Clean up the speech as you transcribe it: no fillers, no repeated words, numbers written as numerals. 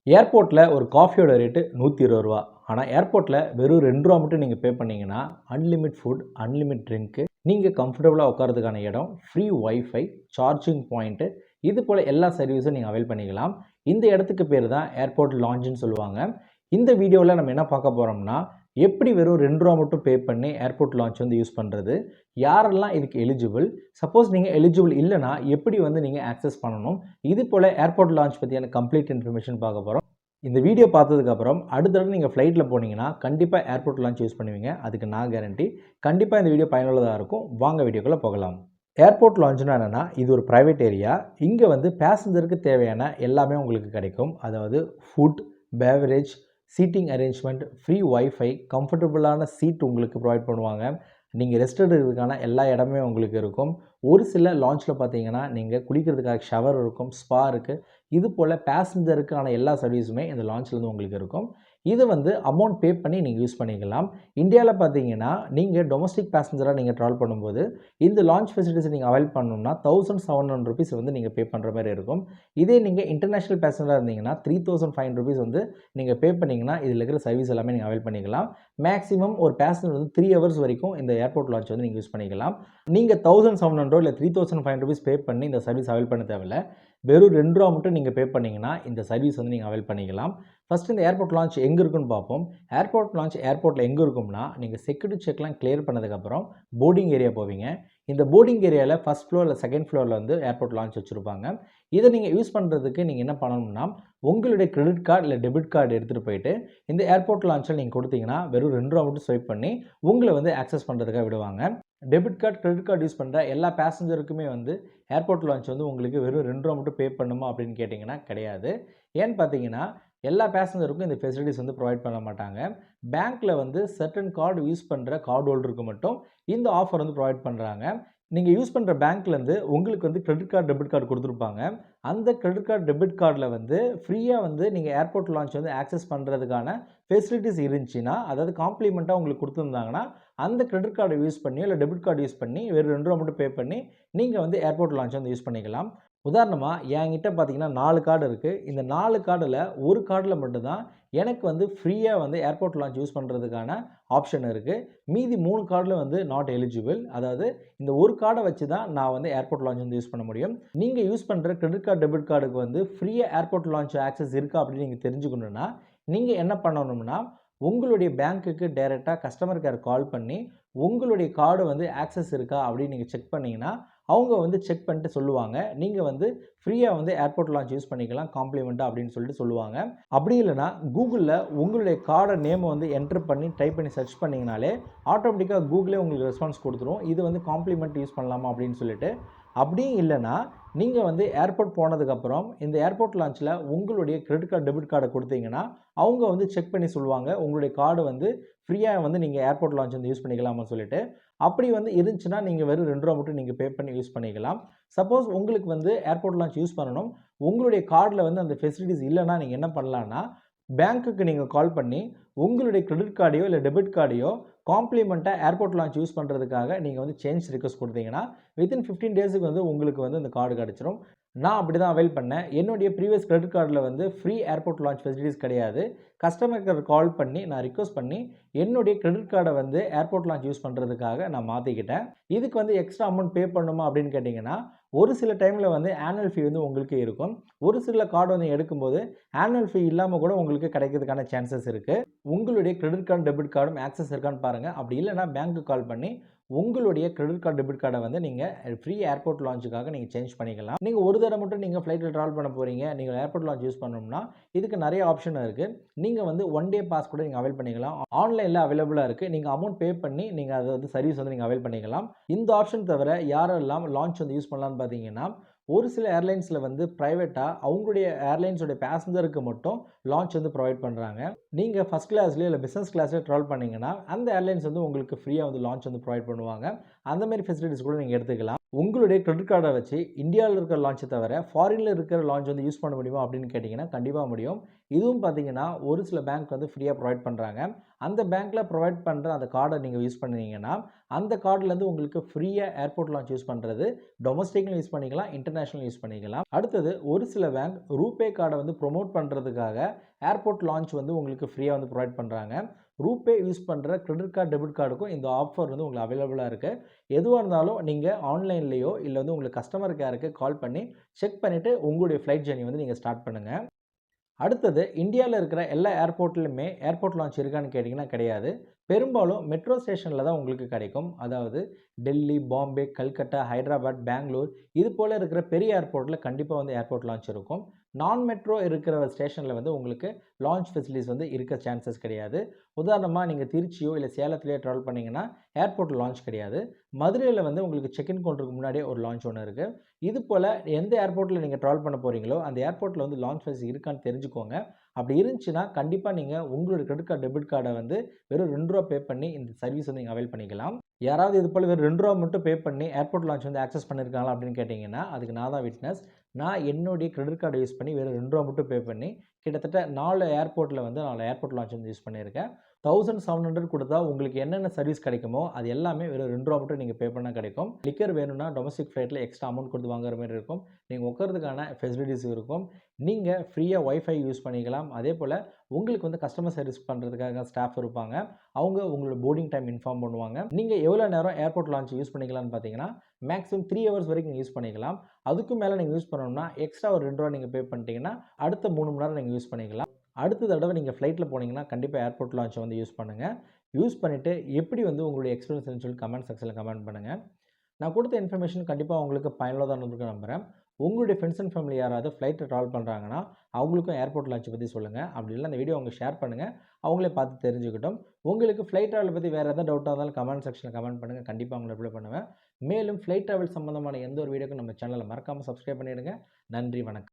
ஏர்போர்ட்டில் ஒரு காஃபியோட ரேட்டு ரூ. 120. ஆனால் ஏர்போர்ட்டில் வெறும் ரூ. 2 மட்டும் நீங்கள் பே பண்ணிங்கன்னா அன்லிமிட் ஃபுட், அன்லிமிட் ட்ரிங்க்கு, நீங்கள் கம்ஃபர்டபுளாக உட்காரதுக்கான இடம், ஃப்ரீ ஒய்ஃபை, சார்ஜிங் பாயிண்ட்டு, இது போல் எல்லா சர்வீஸும் நீங்கள் அவைல் பண்ணிக்கலாம். இந்த இடத்துக்கு பேர் தான் ஏர்போர்ட் லாஞ்சுன்னு சொல்லுவாங்க. இந்த வீடியோவில் நம்ம என்ன பார்க்க போகிறோம்னா, எப்படி வெறும் ரூ. 2 மட்டும் பே பண்ணி ஏர்போர்ட் லான்ச் வந்து யூஸ் பண்ணுறது, யாரெல்லாம் இதுக்கு எலிஜிபிள், சப்போஸ் நீங்கள் எலிஜிபிள் இல்லைனா எப்படி வந்து நீங்கள் ஆக்சஸ் பண்ணணும், இது போல் ஏர்போர்ட் லான்ச் பற்றியான கம்ப்ளீட் இன்ஃபர்மேஷன் பார்க்க போகிறோம். இந்த வீடியோ பார்த்ததுக்கப்புறம் அடுத்த தடவை நீங்கள் ஃப்ளைட்டில் போனீங்கன்னா கண்டிப்பாக ஏர்போர்ட் லான்ச் யூஸ் பண்ணுவீங்க. அதுக்கு நான் கேரண்டி. கண்டிப்பாக இந்த வீடியோ பயனுள்ளதாக இருக்கும். வாங்க வீடியோக்குள்ளே போகலாம். ஏர்போர்ட் லான்ச்னா என்னென்னா, இது ஒரு ப்ரைவேட் ஏரியா. இங்கே வந்து பேசஞ்சருக்கு தேவையான எல்லாமே உங்களுக்கு கிடைக்கும். அதாவது food, beverage, seating arrangement, free wifi, கம்ஃபர்டபுளான சீட் உங்களுக்கு ப்ரொவைட் பண்ணுவாங்க. நீங்கள் ரெஸ்ட் எடுக்கிறதுக்கான எல்லா இடமே உங்களுக்கு இருக்கும். ஒரு சில லான்ச்சில் பார்த்தீங்கன்னா நீங்கள் குளிக்கிறதுக்காக ஷவர் இருக்கும், ஸ்பா இருக்குது. இது போல் பேசஞ்சருக்கான எல்லா சர்வீஸுமே இந்த லான்ச்சில் வந்து உங்களுக்கு இருக்கும். இது வந்து அமௌண்ட் பே பண்ணி நீங்கள் யூஸ் பண்ணிக்கலாம். இந்தியாவில் பார்த்தீங்கன்னா நீங்கள் டொமஸ்டிக் பேசஞ்சராக நீங்கள் ட்ராவல் பண்ணும்போது இந்த லான்ச் ஃபெசிலிட்டிஸ் நீங்கள் அவைல் பண்ணணும்னா ₹1700 வந்து நீங்கள் பே பண்ணுற மாதிரி இருக்கும். இதே நீங்கள் இன்டர்நேஷ்னல் பேசஞ்சராக இருந்தீங்கன்னா ₹3500 வந்து நீங்கள் பே பண்ணிங்கன்னா இதில் இருக்கிற சர்வீஸ் எல்லாமே நீங்கள் அவைல் பண்ணிக்கலாம். மேக்ஸிமம் ஒரு பேசஞ்சர் வந்து 3 ஹவர்ஸ் வரைக்கும் இந்த ஏர்போர்ட் லான்ச் வந்து நீங்கள் யூஸ் பண்ணிக்கலாம். நீங்கள் ₹1700 இல்லை ₹3500 பே பண்ணி இந்த சர்வீஸ் அவைல் பண்ண தேவையில்ல. வெறும் ரூ. 2 மட்டும் நீங்கள் பே பண்ணிங்கன்னா இந்த சர்வீஸ் வந்து நீங்கள் அவைல் பண்ணிக்கலாம். ஃபஸ்ட்டு இந்த ஏர்போர்ட் லான்ச் எங்கே இருக்குன்னு பார்ப்போம். ஏர்போர்ட் லான்ச் ஏர்போர்ட்டில் எங்கே இருக்கும்னா, நீங்கள் செக்யூரிட்டி செக்லாம் கிளியர் பண்ணதுக்கப்புறம் போர்டிங் ஏரியா போவீங்க. இந்த போர்டிங் ஏரியாவில் ஃபஸ்ட் ஃப்ளோர் இல்லை செகண்ட் ஃப்ளோரில் வந்து ஏர்போர்ட் லான்ச் வச்சுருப்பாங்க. இதை நீங்கள் யூஸ் பண்ணுறதுக்கு நீங்கள் என்ன பண்ணணும்னா, உங்களுடைய கிரெடிட் கார்டு இல்லை டெபிட் கார்டு எடுத்துகிட்டு போயிட்டு இந்த ஏர்போர்ட் லான்ச்சில் நீங்கள் கொடுத்தீங்கன்னா வெறும் ரூ. 2 மட்டும் ஸ்வைப் பண்ணி உங்களை வந்து ஆக்சஸ் பண்ணுறதுக்காக விடுவாங்க. Debit card, credit card use பண்ணுற எல்லா பேசஞ்சருக்குமே வந்து ஏர்போர்ட் லான்ச் வந்து உங்களுக்கு வெறும் ரூ. 2 மட்டும் பே பண்ணுமா அப்படின்னு கேட்டிங்கன்னா கிடையாது. ஏன்னு பார்த்தீங்கன்னா எல்லா பேசஞ்சருக்கும் இந்த ஃபெசிலிட்டிஸ் வந்து ப்ரொவைட் பண்ண மாட்டாங்க. பேங்க்கில் வந்து சர்டன் கார்டு யூஸ் பண்ணுற கார்டு ஹோல்டருக்கு மட்டும் இந்த ஆஃபர் வந்து ப்ரொவைட் பண்ணுறாங்க. நீங்கள் யூஸ் பண்ணுற பேங்க்லேருந்து உங்களுக்கு வந்து கிரெடிட் கார்டு, டெபிட் கார்டு கொடுத்துருப்பாங்க. அந்த கிரெடிட் கார்டு, டெபிட் கார்டில் வந்து ஃப்ரீயாக வந்து நீங்கள் ஏர்போர்ட் லான்ச் வந்து ஆக்சஸ் பண்ணுறதுக்கான ஃபெசிலிட்டிஸ் இருந்துச்சுன்னா, அதாவது காம்ப்ளிமெண்ட்டாக உங்களுக்கு கொடுத்துருந்தாங்கன்னா, அந்த கிரெடிட் கார்டை யூஸ் பண்ணி இல்லை டெபிட் கார்டு யூஸ் பண்ணி வெறும் ரூ. 2 மட்டும் பே பண்ணி நீங்கள் வந்து ஏர்போர்ட் லான்ச் வந்து யூஸ் பண்ணிக்கலாம். உதாரணமாக என்கிட்ட பார்த்தீங்கன்னா 4 கார்டு இருக்குது. இந்த 4 கார்டில் ஒரு கார்டில் மட்டும்தான் எனக்கு வந்து ஃப்ரீயாக வந்து ஏர்போர்ட் லான்ச் யூஸ் பண்ணுறதுக்கான ஆப்ஷன் இருக்குது. மீதி 3 கார்டில் வந்து நாட் எலிஜிபிள். அதாவது இந்த ஒரு கார்டை வச்சு தான் நான் வந்து ஏர்போர்ட் லான்ச் வந்து யூஸ் பண்ண முடியும். நீங்கள் யூஸ் பண்ணுற கிரெடிட் கார்டு, டெபிட் கார்டுக்கு வந்து ஃப்ரீயாக ஏர்போர்ட் லான்ச் ஆக்சஸ் இருக்கா அப்படின்னு நீங்கள் தெரிஞ்சுக்கணுன்னா, நீங்கள் என்ன பண்ணணும்னா, உங்களுடைய பேங்க்குக்கு டைரெக்டாக கஸ்டமர் கேர் கால் பண்ணி உங்களுடைய கார்டு வந்து ஆக்சஸ் இருக்கா அப்படின்னு நீங்கள் செக் பண்ணிங்கன்னா, அவங்க வந்து செக் பண்ணிட்டு சொல்லுவாங்க. நீங்கள் வந்து ஃப்ரீயாக வந்து ஏர்போர்ட் லான்ச் யூஸ் பண்ணிக்கலாம் காம்ப்ளிமெண்ட்டாக அப்படின்னு சொல்லிட்டு சொல்லுவாங்க. அப்படி இல்லைனா கூகுளில் உங்களுடைய கார்டை நேமை வந்து என்டர் பண்ணி டைப் பண்ணி சர்ச் பண்ணிங்கனாலே ஆட்டோமேட்டிக்காக கூகுளே உங்களுக்கு ரெஸ்பான்ஸ் கொடுத்துரும். இது வந்து காம்ப்ளிமெண்ட் யூஸ் பண்ணலாமா அப்படின்னு சொல்லிட்டு. அப்படியும் இல்லைனா நீங்கள் வந்து ஏர்போர்ட் போனதுக்கப்புறம் இந்த ஏர்போர்ட் லான்ச்சில் உங்களுடைய கிரெடிட் கார்டு, டெபிட் கார்டை கொடுத்தீங்கன்னா அவங்க வந்து செக் பண்ணி சொல்லுவாங்க உங்களுடைய கார்டு வந்து ஃப்ரீயாக வந்து நீங்கள் ஏர்போர்ட் லான்ச் வந்து யூஸ் பண்ணிக்கலாமா சொல்லிட்டு. அப்படி வந்து இருந்துச்சுன்னா நீங்கள் வெறும் ரூ. 2 மட்டும் நீங்கள் பே பண்ணி யூஸ் பண்ணிக்கலாம். சப்போஸ் உங்களுக்கு வந்து ஏர்போர்ட் லான்ச் யூஸ் பண்ணணும், உங்களுடைய கார்டில் வந்து அந்த ஃபெசிலிட்டிஸ் இல்லைனா நீங்கள் என்ன பண்ணலான்னா, பேங்க்குக்கு நீங்கள் கால் பண்ணி உங்களுடைய கிரெடிட் கார்டையோ இல்லை டெபிட் கார்டையோ காம்ப்ளிமெண்ட்டாக ஏர்போர்ட் லான்ச் யூஸ் பண்ணுறதுக்காக நீங்கள் வந்து சேஞ்ச் ரிக்வெஸ்ட் கொடுத்தீங்கன்னா வித்தின் 15 டேஸுக்கு வந்து உங்களுக்கு வந்து இந்த கார்டு கிடச்சிரும். நான் அப்படி தான் அவைல் பண்ணேன். என்னுடைய ப்ரீவியஸ் கிரெடிட் கார்டில் வந்து ஃப்ரீ ஏர்போர்ட் லான்ச் ஃபெசிலிட்டிஸ் கிடையாது. கஸ்டமர் கேர் கால் பண்ணி நான் ரிக்வெஸ்ட் பண்ணி என்னுடைய கிரெடிட் கார்டை வந்து ஏர்போர்ட் லான்ச் யூஸ் பண்ணுறதுக்காக நான் மாற்றிக்கிட்டேன். இதுக்கு வந்து எக்ஸ்ட்ரா அமௌண்ட் பே பண்ணணுமா அப்படின்னு கேட்டிங்கன்னா, ஒரு சில டைமில் வந்து ஆனுவல் ஃபீ வந்து உங்களுக்கு இருக்கும். ஒரு சில கார்டு வந்து எடுக்கும்போது ஆனுவல் ஃபீ இல்லாமல் கூட உங்களுக்கு கிடைக்கிறதுக்கான சான்சஸ் இருக்குது. உங்களுடைய கிரெடிட் கார்டு, டெபிட் கார்டும் ஆக்சஸ் இருக்கான்னு பாருங்கள். அப்படி இல்லைனா பேங்க்கு கால் பண்ணி உங்களுடைய கிரெடிட் கார்டு, டெபிட் கார்டை வந்து நீங்கள் ஃப்ரீ ஏர்போர்ட் லான்ச்சுக்காக நீங்கள் சேஞ்ச் பண்ணிக்கலாம். நீங்கள் ஒரு தடவை மட்டும் நீங்கள் ஃப்ளைட்டில் ட்ராவல் பண்ண போகிறீங்க, நீங்கள் ஏர்போர்ட் லான்ச் யூஸ் பண்ணணும்னா இதுக்கு நிறைய ஆப்ஷன் இருக்குது. நீங்கள் வந்து 1 டே பாஸ் கூட நீங்கள் அவைல் பண்ணிக்கலாம். ஆன்லைனில் அவைலபிளாக இருக்குது. நீங்கள் அமௌண்ட் பே பண்ணி நீங்கள் அதை வந்து சர்வீஸ் வந்து நீங்கள் அவைல் பண்ணிக்கலாம். இந்த ஆப்ஷன் தவிர யாரெல்லாம் லான்ச் வந்து யூஸ் பண்ணலான்னு பார்த்தீங்கன்னா, ஒரு சில ஏர்லைன்ஸில் வந்து ப்ரைவேட்டாக அவங்களுடைய ஏர்லைன்ஸோடைய பேசஞ்சருக்கு மட்டும் லான்ச் வந்து ப்ரொவைட் பண்ணுறாங்க. நீங்கள் ஃபஸ்ட் கிளாஸ்லேயோ இல்லை பிஸ்னஸ் கிளாஸ்லேயோ ட்ராவல் பண்ணிங்கன்னா அந்த ஏர்லைன்ஸ் வந்து உங்களுக்கு ஃப்ரீயாக வந்து லான்ச் வந்து ப்ரொவைட் பண்ணுவாங்க. அந்த மாதிரி ஃபெசிலிட்டிஸ் கூட நீங்கள் எடுத்துக்கலாம். உங்களுடைய கிரெடிட் கார்டை வச்சு இந்தியாவில் இருக்கிற லான்ச்சை தவிர ஃபாரினில் இருக்கிற லான்ச் வந்து யூஸ் பண்ண முடியுமா அப்படின்னு கேட்டிங்கன்னா கண்டிப்பாக முடியும். இதுவும் பார்த்தீங்கன்னா ஒரு சில பேங்க் வந்து ஃப்ரீயாக ப்ரொவைட் பண்ணுறாங்க. அந்த பேங்க்கில் ப்ரொவைட் பண்ணுற அந்த கார்டை நீங்கள் யூஸ் பண்ணீங்கன்னா அந்த கார்டுலேருந்து உங்களுக்கு ஃப்ரீயாக ஏர்போர்ட் லான்ச் யூஸ் பண்ணுறது டொமஸ்டிக்லையும் யூஸ் பண்ணிக்கலாம், இன்டர்நேஷ்னல் யூஸ் பண்ணிக்கலாம். அடுத்தது ஒரு சில பேங்க் ரூபே கார்டை வந்து ப்ரொமோட் பண்ணுறதுக்காக ஏர்போர்ட் லான்ச் வந்து உங்களுக்கு ஃப்ரீயாக வந்து ப்ரொவைட் பண்ணுறாங்க. ரூபே யூஸ் பண்ணுற கிரெடிட் கார்டு, டெபிட் கார்டுக்கும் இந்த ஆஃபர் வந்து உங்களுக்கு அவைலபிளாக இருக்குது. எதுவாக இருந்தாலும் நீங்கள் ஆன்லைன்லேயோ இல்லை வந்து உங்களுக்கு கஸ்டமர் கேருக்கு கால் பண்ணி செக் பண்ணிவிட்டு உங்களுடைய ஃப்ளைட் ஜர்னி வந்து நீங்கள் ஸ்டார்ட் பண்ணுங்கள். அடுத்தது இந்தியாவில் இருக்கிற எல்லா ஏர்போர்ட்லையுமே ஏர்போர்ட் லான்ச் இருக்கான்னு கேட்டிங்கன்னா கிடையாது. பெரும்பாலும் மெட்ரோ ஸ்டேஷனில் தான் உங்களுக்கு கிடைக்கும். அதாவது டெல்லி, பாம்பே, கல்கட்டா, ஹைதராபாத், பெங்களூர் இது போல் இருக்கிற பெரிய ஏர்போர்ட்டில் கண்டிப்பாக வந்து ஏர்போர்ட் லான்ச் இருக்கும். நான் மெட்ரோ இருக்கிற ஸ்டேஷனில் வந்து உங்களுக்கு லான்ச் ஃபெசிலிட்டிஸ் வந்து இருக்க சான்சஸ் கிடையாது. உதாரணமாக நீங்கள் திருச்சியோ இல்லை சேலத்துலேயோ ட்ராவல் பண்ணிங்கன்னா ஏர்போர்ட் லான்ச் கிடையாது. மதுரையில் வந்து உங்களுக்கு செக்இன் கவுண்டருக்கு முன்னாடியே ஒரு லான்ச் ஒன்று இருக்குது. இது போல் எந்த ஏர்போர்ட்டில் நீங்கள் ட்ராவல் பண்ண போகிறீங்களோ அந்த ஏர்போர்ட்டில் வந்து லான்ச் ஃபெசிலிட்டி இருக்கான்னு தெரிஞ்சுக்கோங்க. அப்படி இருந்துச்சுன்னா கண்டிப்பாக நீங்கள் உங்களுடைய கிரெடிட் கார்டு, டெபிட் கார்டை வந்து வெறும் ₹2 பே பண்ணி இந்த சர்வீஸ் வந்து நீங்கள் அவைல் பண்ணிக்கலாம். யாராவது இது போல் வெறும் ₹2 மட்டும் பே பண்ணி ஏர்போர்ட் லான்ச் வந்து ஆக்சஸ் பண்ணியிருக்காங்களா அப்படின்னு கேட்டிங்கன்னா அதுக்கு நான் தான் விட்னஸ். நான் என்னுடைய கிரெடிட் கார்டை யூஸ் பண்ணி வெறும் ₹2 மட்டும் பே பண்ணி கிட்டத்தட்ட 4 ஏர்போர்ட்டில் வந்து 4 ஏர்போர்ட் லான்ச் வந்து யூஸ் பண்ணியிருக்கேன். 1700 கொடுத்தா உங்களுக்கு என்னென்ன சர்வீஸ் கிடைக்குமோ அது எல்லாமே வெறும் ₹2 மட்டும் நீங்கள் பே பண்ணால் கிடைக்கும். லிக்கர் வேணும்னா டொமஸ்டிக் ஃப்ளைட்டில் எக்ஸ்ட்ரா அமௌண்ட் கொடுத்து வாங்குற மாதிரி இருக்கும். நீங்கள் உட்காரதுக்கான ஃபெசிலிட்டிஸ் இருக்கும். நீங்கள் ஃப்ரீயாக ஒய்ஃபை யூஸ் பண்ணிக்கலாம். அதே போல் உங்களுக்கு வந்து கஸ்டமர் சர்வீஸ் பண்ணுறதுக்காக ஸ்டாஃப் இருப்பாங்க. அவங்க உங்களோட போர்டிங் டைம் இன்ஃபார்ம் பண்ணுவாங்க. நீங்கள் எவ்வளோ நேரம் ஏர்போர்ட் லான்ச் யூஸ் பண்ணிக்கலாம்னு பார்த்தீங்கன்னா மேக்ஸிமம் 3 ஹவர்ஸ் வரைக்கும் யூஸ் பண்ணிக்கலாம். அதுக்கும் மேலே நீங்கள் யூஸ் பண்ணணும்னா எக்ஸ்ட்ரா ஒரு ₹2 நீங்கள் பே பண்ணிட்டீங்கன்னா அடுத்த 3 மணி நேரம் நீங்கள் யூஸ் பண்ணிக்கலாம். அடுத்த தடவை நீங்கள் ஃப்ளைட்டில் போனீங்கன்னா கண்டிப்பாக ஏர்போர்ட் லான்ச்சை வந்து யூஸ் பண்ணுங்கள். யூஸ் பண்ணிவிட்டு எப்படி வந்து உங்களுடைய எக்ஸ்பீரியன்ஸ்னு சொல்லி கமெண்ட் செக்ஷனில் கமெண்ட் பண்ணுங்கள். நான் கொடுத்த இன்ஃபர்மேஷன் கண்டிப்பாக உங்களுக்கு பயனுள்ளதாக இருந்திருக்கு நம்புகிறேன். உங்களுடைய ஃப்ரெண்ட்ஸ் அண்ட் ஃபேமிலி யாராவது ஃப்ளைட்டில் ட்ராவல் பண்ணுறாங்கன்னா அவங்களுக்கும் ஏர்போர்ட் லான்ச்சை பற்றி சொல்லுங்கள். அப்படி இல்லை அந்த வீடியோ அவங்க ஷேர் பண்ணுங்கள். அவங்களே பார்த்து தெரிஞ்சுக்கிட்டோம். உங்களுக்கு ஃப்ளைட் ட்ராவல் பற்றி வேறு எதாவது டவுட்டாக இருந்தாலும் கமெண்ட் செக்ஷனில் கமெண்ட் பண்ணுங்கள். கண்டிப்பாக அவங்களை ரிப்ளை பண்ணுவேன். மேலும் ஃப்ளைட் ட்ராவல் சம்மந்தமான எந்த ஒரு வீடியோக்கும் நம்ம சேனலை மறக்காமல் சப்ஸ்கிரைப் பண்ணிவிடுங்க. நன்றி, வணக்கம்.